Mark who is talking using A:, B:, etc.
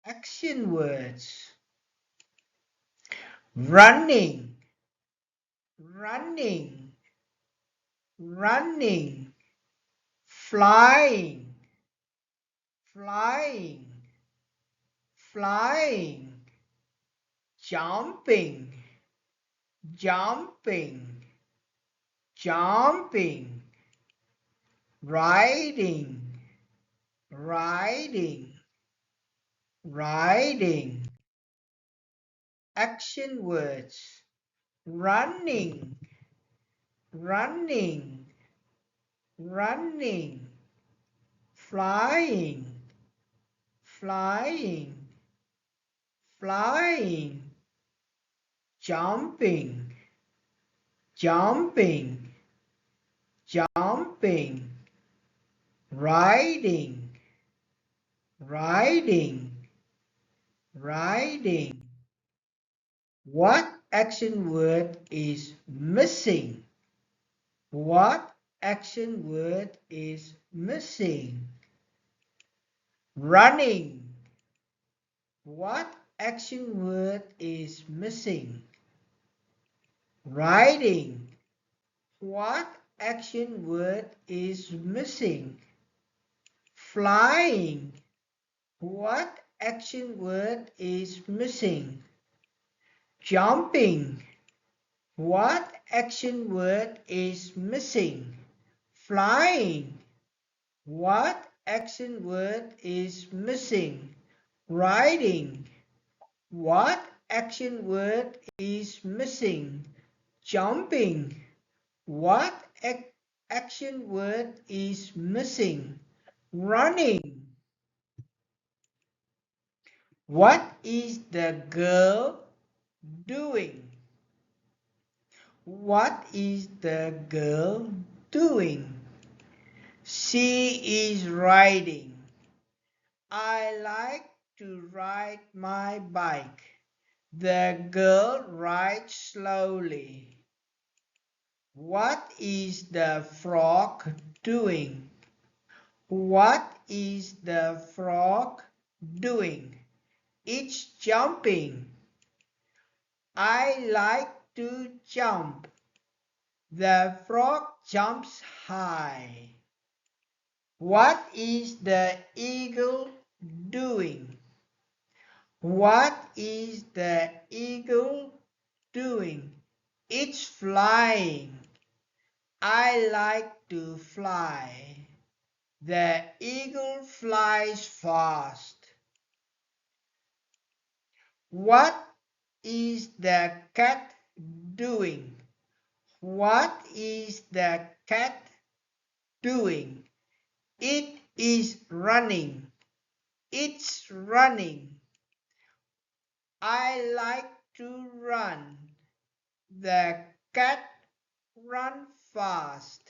A: Action words. Running, running, running. Flying, flying, flying. Jumping, jumping, jumping. Riding, riding, riding. Action words. Running, running, running. Flying, flying, flying. Jumping, jumping, jumping. Riding, riding, riding. What action word is missing? What action word is missing? Running. What action word is missing? Riding. What action word is missing? Flying. What action word is missing? Jumping. What action word is missing? Flying. What action word is missing? Riding. What action word is missing? Jumping. What action word is missing? Running. What is the girl doing? What is the girl doing? She is riding. I like to ride my bike. The girl rides slowly. What is the frog doing? What is the frog doing? It's jumping. I like to jump. The frog jumps high. What is the eagle doing? What is the eagle doing? It's flying. I like to fly. The eagle flies fast. What is the cat doing? What is the cat doing? It is running. It's running. I like to run. The cat runs fast.